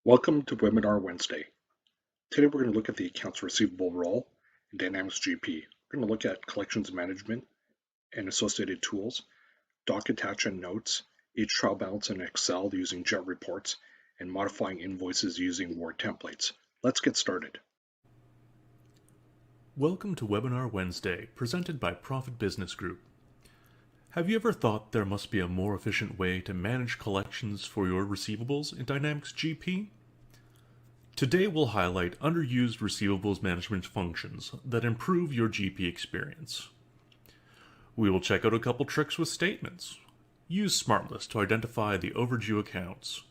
Welcome to Webinar Wednesday. Today we're going to look at the Accounts Receivable role in Dynamics GP. We're going to look at collections management and associated tools, doc attachment notes, each trial balance in Excel using jet reports, and modifying invoices using Word templates. Let's get started. Welcome to Webinar Wednesday, presented by Profit Business Group. Have you ever thought there must be a more efficient way to manage collections for your receivables in Dynamics GP? Today we'll highlight underused receivables management functions that improve your GP experience. We will check out a couple tricks with statements, use SmartList to identify the overdue accounts,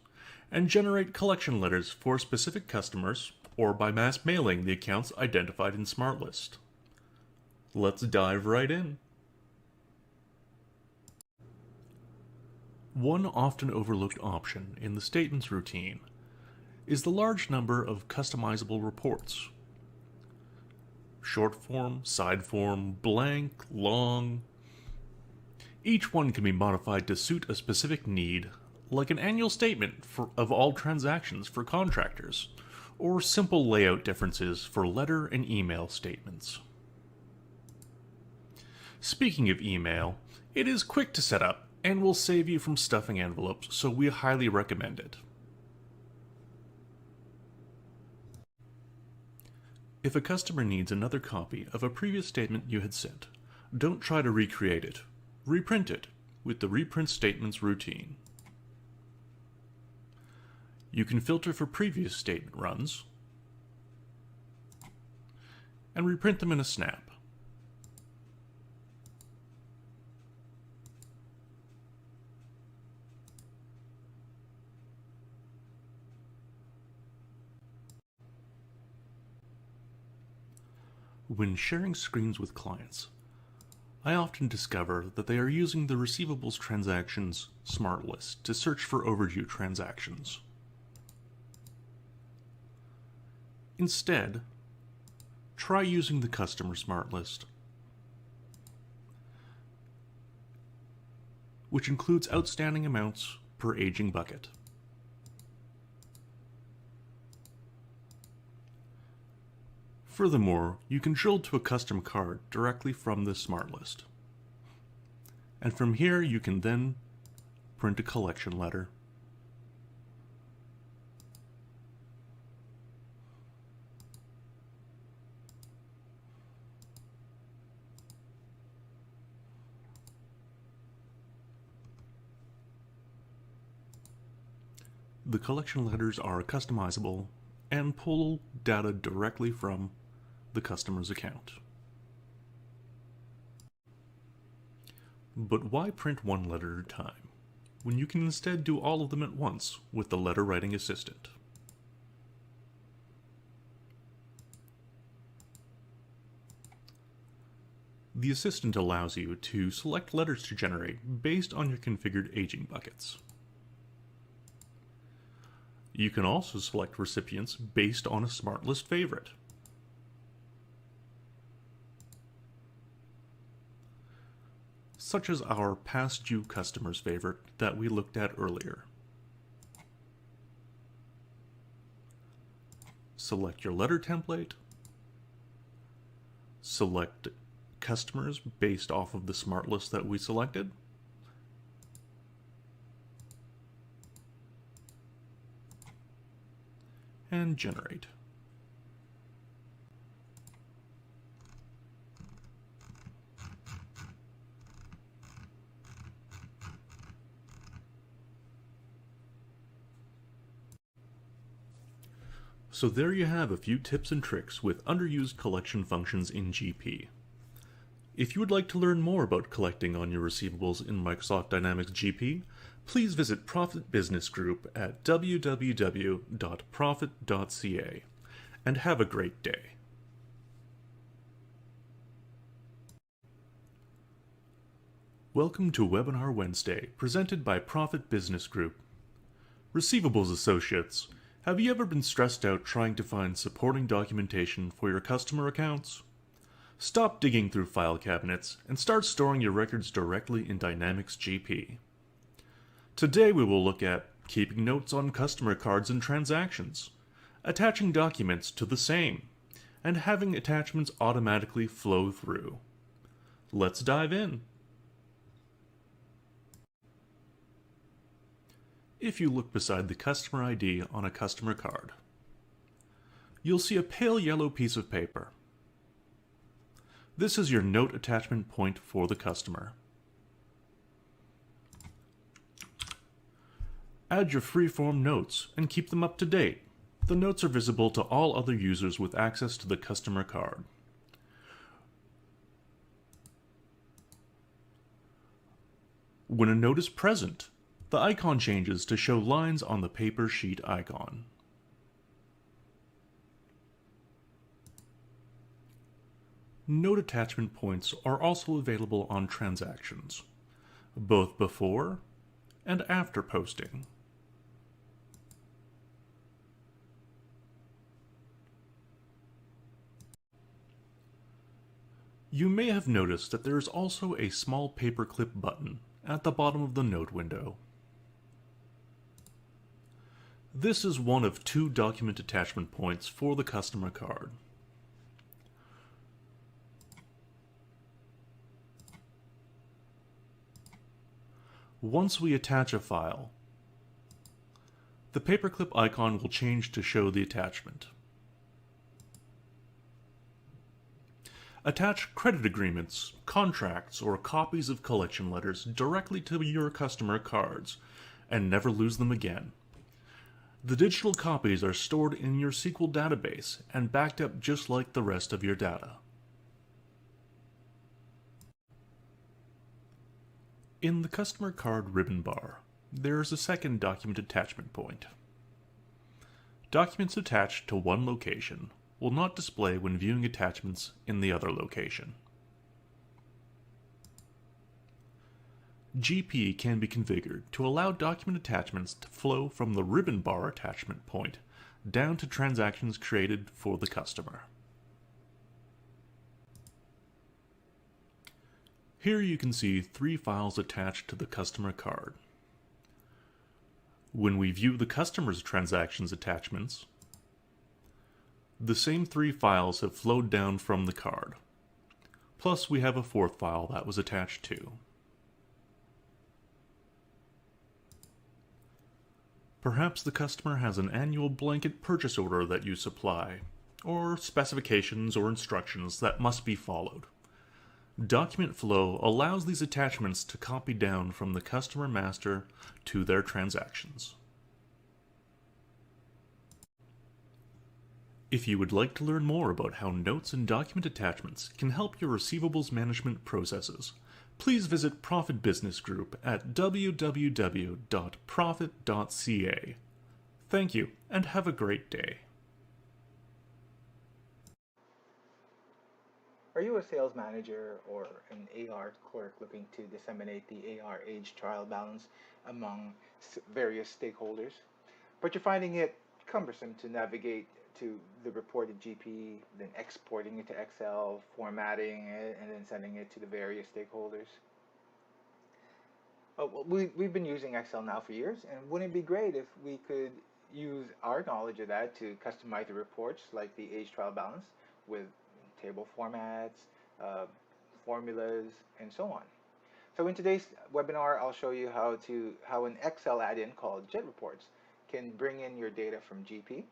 and generate collection letters for specific customers or by mass mailing the accounts identified in SmartList. Let's dive right in. One often overlooked option in the statements routine is the large number of customizable reports. Short form, side form, blank, long. Each one can be modified to suit a specific need, like an annual statement of all transactions for contractors, or simple layout differences for letter and email statements. Speaking of email, it is quick to set up and will save you from stuffing envelopes, so we highly recommend it. If a customer needs another copy of a previous statement you had sent, don't try to recreate it. Reprint it with the Reprint Statements routine. You can filter for previous statement runs and reprint them in a snap. When sharing screens with clients, I often discover that they are using the Receivables Transactions SmartList to search for overdue transactions. Instead, try using the Customer SmartList, which includes outstanding amounts per aging bucket. Furthermore, you can drill to a custom card directly from this SmartList. And from here you can then print a collection letter. The collection letters are customizable and pull data directly from the customer's account. But why print one letter at a time, when you can instead do all of them at once with the letter writing assistant? The assistant allows you to select letters to generate based on your configured aging buckets. You can also select recipients based on a SmartList favorite. Such as our past due customers favorite that we looked at earlier. Select your letter template. Select customers based off of the SmartList that we selected. And generate. So there you have a few tips and tricks with underused collection functions in GP. If you would like to learn more about collecting on your receivables in Microsoft Dynamics GP, please visit Profit Business Group at www.profit.ca and have a great day. Welcome to Webinar Wednesday, presented by Profit Business Group. Receivables Associates, have you ever been stressed out trying to find supporting documentation for your customer accounts? Stop digging through file cabinets and start storing your records directly in Dynamics GP. Today we will look at keeping notes on customer cards and transactions, attaching documents to the same, and having attachments automatically flow through. Let's dive in. If you look beside the customer ID on a customer card, you'll see a pale yellow piece of paper. This is your note attachment point for the customer. Add your freeform notes and keep them up to date. The notes are visible to all other users with access to the customer card. When a note is present, the icon changes to show lines on the paper sheet icon. Note attachment points are also available on transactions, both before and after posting. You may have noticed that there is also a small paperclip button at the bottom of the note window. This is one of 2 document attachment points for the customer card. Once we attach a file, the paperclip icon will change to show the attachment. Attach credit agreements, contracts, or copies of collection letters directly to your customer cards and never lose them again. The digital copies are stored in your SQL database and backed up just like the rest of your data. In the customer card ribbon bar, there is a second document attachment point. Documents attached to one location will not display when viewing attachments in the other location. GP can be configured to allow document attachments to flow from the ribbon bar attachment point down to transactions created for the customer. Here you can see 3 files attached to the customer card. When we view the customer's transactions attachments, the same 3 files have flowed down from the card. Plus we have a 4th file that was attached too. Perhaps the customer has an annual blanket purchase order that you supply, or specifications or instructions that must be followed. Document flow allows these attachments to copy down from the customer master to their transactions. If you would like to learn more about how notes and document attachments can help your receivables management processes, please visit Profit Business Group at www.profit.ca. Thank you, and have a great day. Are you a sales manager or an AR clerk looking to disseminate the AR age trial balance among various stakeholders, but you're finding it cumbersome to navigate to the reported GP, then exporting it to Excel, formatting it, and then sending it to the various stakeholders? Well, we've been using Excel now for years, and wouldn't it be great if we could use our knowledge of that to customize the reports like the age trial balance with table formats, formulas, and so on. So in today's webinar, I'll show you how an Excel add-in called Jet Reports can bring in your data from GP,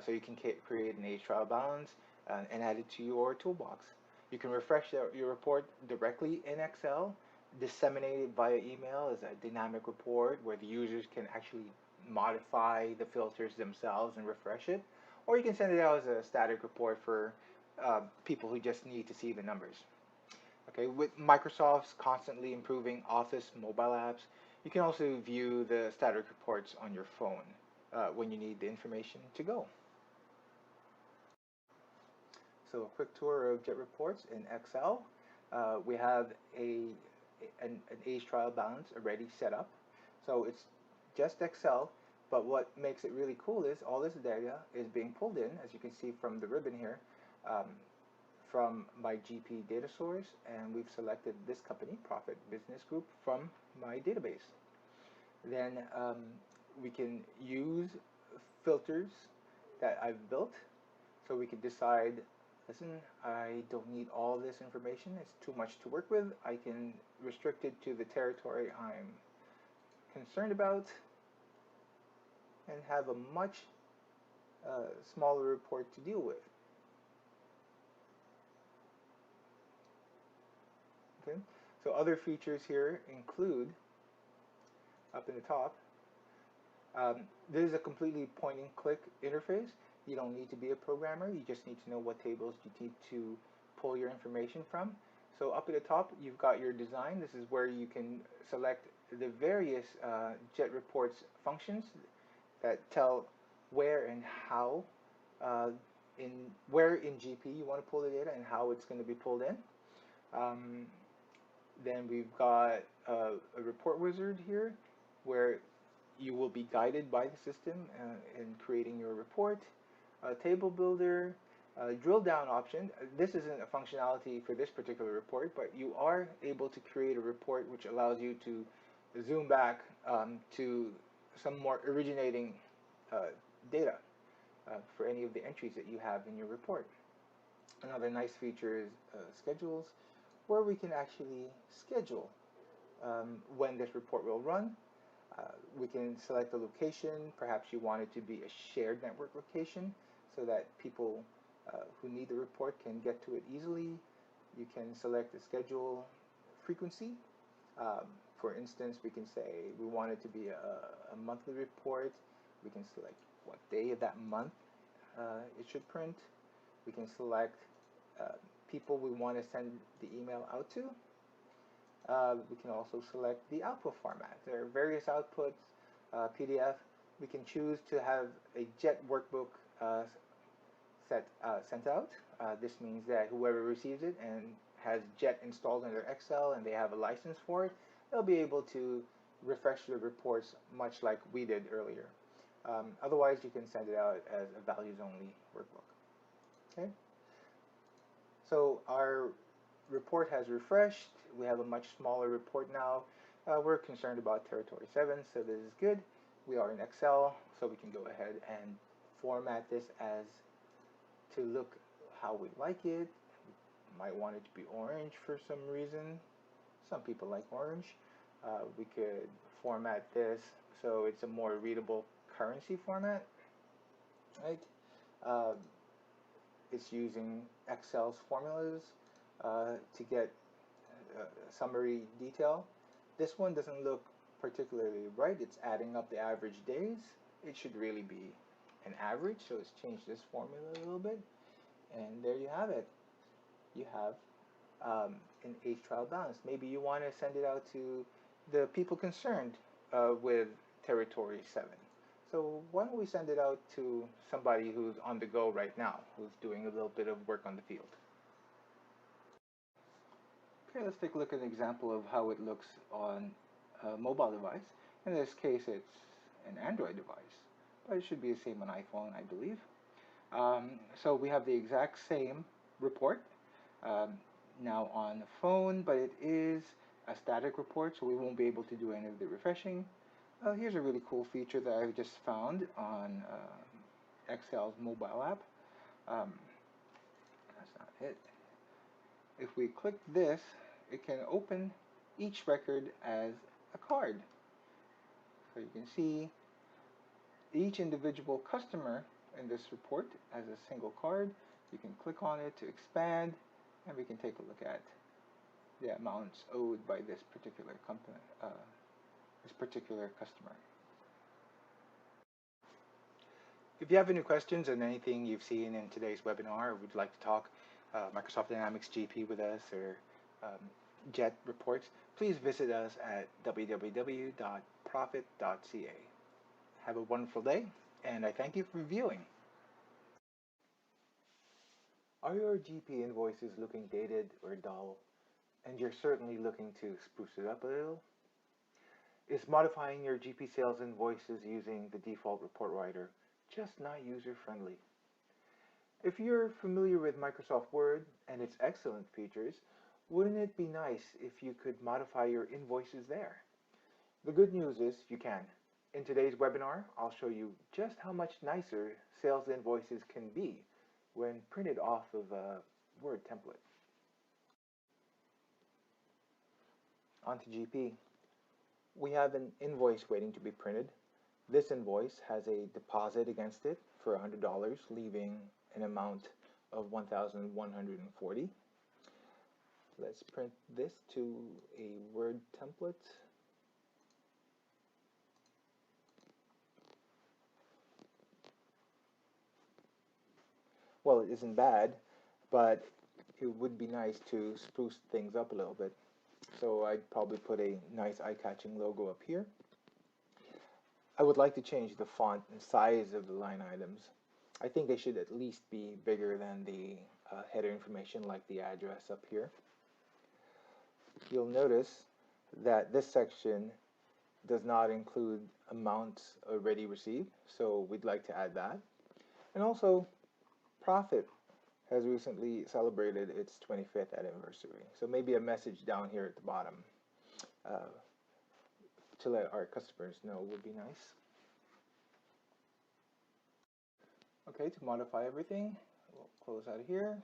so you can create an age trial balance and add it to your toolbox. You can refresh your report directly in Excel, disseminate it via email as a dynamic report where the users can actually modify the filters themselves and refresh it, or you can send it out as a static report for people who just need to see the numbers. Okay, with Microsoft's constantly improving Office mobile apps, you can also view the static reports on your phone when you need the information to go. So a quick tour of Jet Reports in Excel. We have an age trial balance already set up. So it's just Excel, but what makes it really cool is all this data is being pulled in, as you can see from the ribbon here, from my GP data source, and we've selected this company, Profit Business Group, from my database. Then we can use filters that I've built, so we can decide, listen, I don't need all this information, it's too much to work with, I can restrict it to the territory I'm concerned about and have a much smaller report to deal with. Okay, so other features here include, up in the top, this is a completely point and click interface. You don't need to be a programmer, you just need to know what tables you need to pull your information from. So up at the top, you've got your design. This is where you can select the various JET reports functions that tell where and how, in where in GP you want to pull the data and how it's going to be pulled in. Then we've got a report wizard here where you will be guided by the system in creating your report. Table builder, drill down option. This isn't a functionality for this particular report, but you are able to create a report which allows you to zoom back to some more originating data for any of the entries that you have in your report. Another nice feature is schedules, where we can actually schedule when this report will run. We can select a location. Perhaps you want it to be a shared network location so that people who need the report can get to it easily. You can select the schedule frequency. For instance, we can say we want it to be a monthly report. We can select what day of that month it should print. We can select people we want to send the email out to. We can also select the output format. There are various outputs, PDF. We can choose to have a JET workbook sent out. This means that whoever receives it and has JET installed in their Excel and they have a license for it, they'll be able to refresh the reports much like we did earlier. Otherwise, you can send it out as a values-only workbook. Okay. So our report has refreshed. We have a much smaller report now. We're concerned about territory 7, so this is good. We are in Excel, so we can go ahead and format this as to look how we like it. We might want it to be orange for some reason. Some people like orange. We could format this so it's a more readable currency format, right? It's using Excel's formulas to get summary detail. This one doesn't look particularly right. It's adding up the average days. It should really be an average, so let's change this formula a little bit. And there you have it. You have an age trial balance. Maybe you want to send it out to the people concerned with Territory 7. So why don't we send it out to somebody who's on the go right now, who's doing a little bit of work on the field. Okay, let's take a look at an example of how it looks on a mobile device. In this case, it's an Android device, but it should be the same on iPhone, I believe. So we have the exact same report now on the phone, but it is a static report, so we won't be able to do any of the refreshing. Here's a really cool feature that I've just found on Excel's mobile app. That's not it. If we click this, it can open each record as a card. So you can see each individual customer in this report as a single card. You can click on it to expand, and we can take a look at the amounts owed by this particular company, this particular customer. If you have any questions on anything you've seen in today's webinar, or would like to talk Microsoft Dynamics GP with us, or JET reports, please visit us at www.profit.ca. Have a wonderful day, and I thank you for viewing. Are your GP invoices looking dated or dull, and you're certainly looking to spruce it up a little? Is modifying your GP sales invoices using the default report writer just not user-friendly? If you're familiar with Microsoft Word and its excellent features, wouldn't it be nice if you could modify your invoices there? The good news is you can. In today's webinar, I'll show you just how much nicer sales invoices can be when printed off of a Word template. On to GP. We have an invoice waiting to be printed. This invoice has a deposit against it for $100, leaving an amount of $1,140. Let's print this to a Word template. Well, it isn't bad, but it would be nice to spruce things up a little bit. So I'd probably put a nice eye-catching logo up here. I would like to change the font and size of the line items. I think they should at least be bigger than the header information, like the address up here. You'll notice that this section does not include amounts already received, so we'd like to add that. And also, Profit has recently celebrated its 25th anniversary, so maybe a message down here at the bottom to let our customers know would be nice. Okay, to modify everything, we'll close out of here.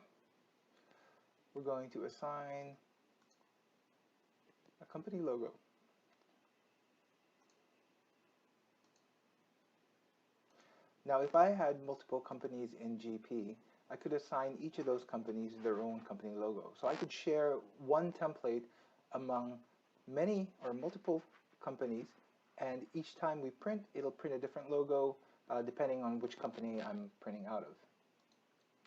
We're going to assign a company logo. Now, if I had multiple companies in GP, I could assign each of those companies their own company logo. So I could share one template among many or multiple companies, and each time we print, it'll print a different logo depending on which company I'm printing out of.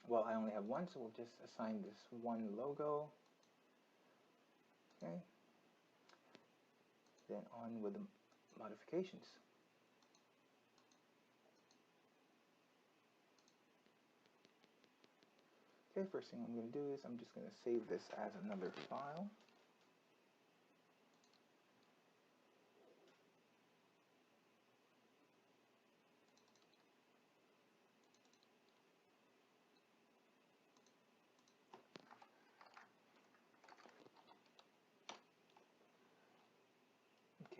Well, I only have one, so we'll just assign this one logo. Okay. Then on with the modifications. Okay, first thing I'm going to do is I'm just going to save this as another file.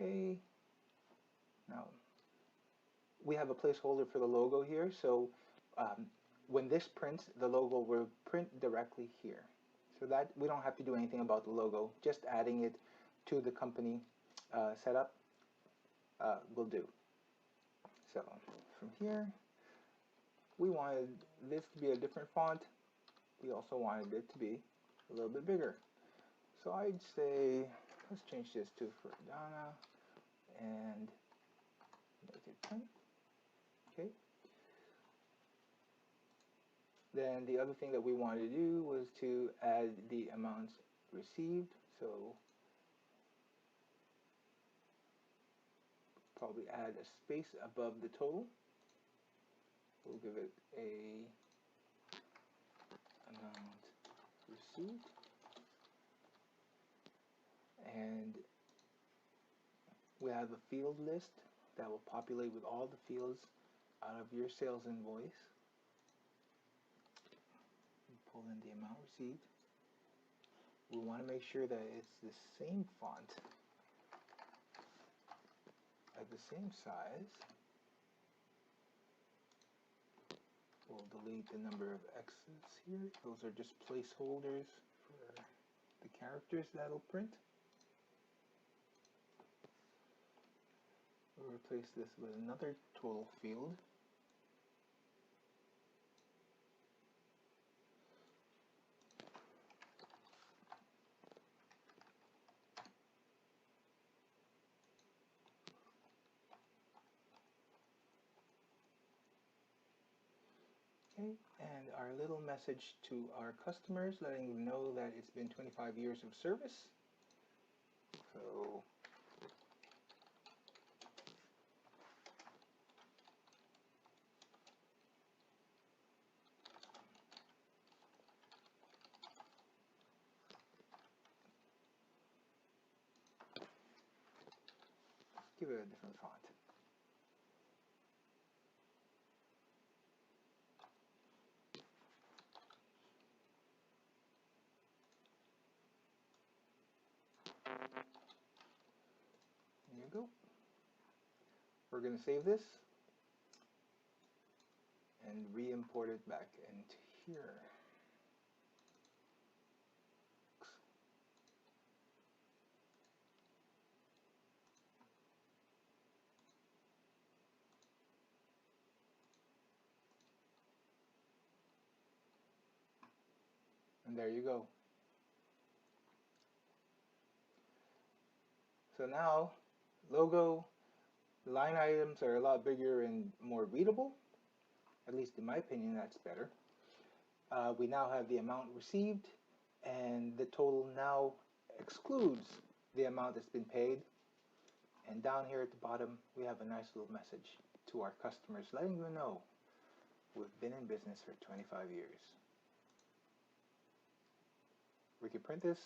Okay, now we have a placeholder for the logo here, so when this prints, the logo will print directly here. So that we don't have to do anything about the logo, just adding it to the company setup will do. So from here, we wanted this to be a different font. We also wanted it to be a little bit bigger. So I'd say, let's change this to Ferdana and make it 10. Okay. Then the other thing that we wanted to do was to add the amounts received. So probably add a space above the total. We'll give it a amount received. And we have a field list that will populate with all the fields out of your sales invoice. Pull in the amount received. We want to make sure that it's the same font at the same size. We'll delete the number of X's here. Those are just placeholders for the characters that'll print. We'll replace this with another total field. Okay, and our little message to our customers, letting them know that it's been 25 years of service. So give it a different font. There you go. we're going to save this and re-import it back into here. And there you go. So now, logo, line items are a lot bigger and more readable. At least in my opinion, that's better. We now have the amount received, and the total now excludes the amount that's been paid. And down here at the bottom, we have a nice little message to our customers letting them know we've been in business for 25 years. We can print this.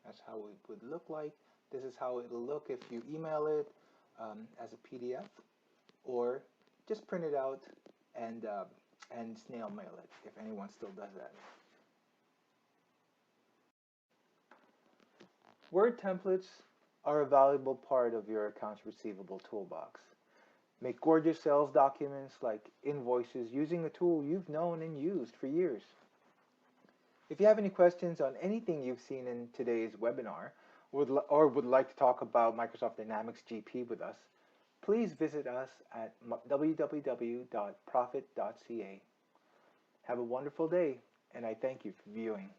That's how it would look like. This is how it'll look if you email it as a PDF, or just print it out and snail mail it, if anyone still does that. Word templates are a valuable part of your accounts receivable toolbox. Make gorgeous sales documents like invoices using a tool you've known and used for years. If you have any questions on anything you've seen in today's webinar, or would like to talk about Microsoft Dynamics GP with us, please visit us at www.profit.ca. Have a wonderful day, and I thank you for viewing.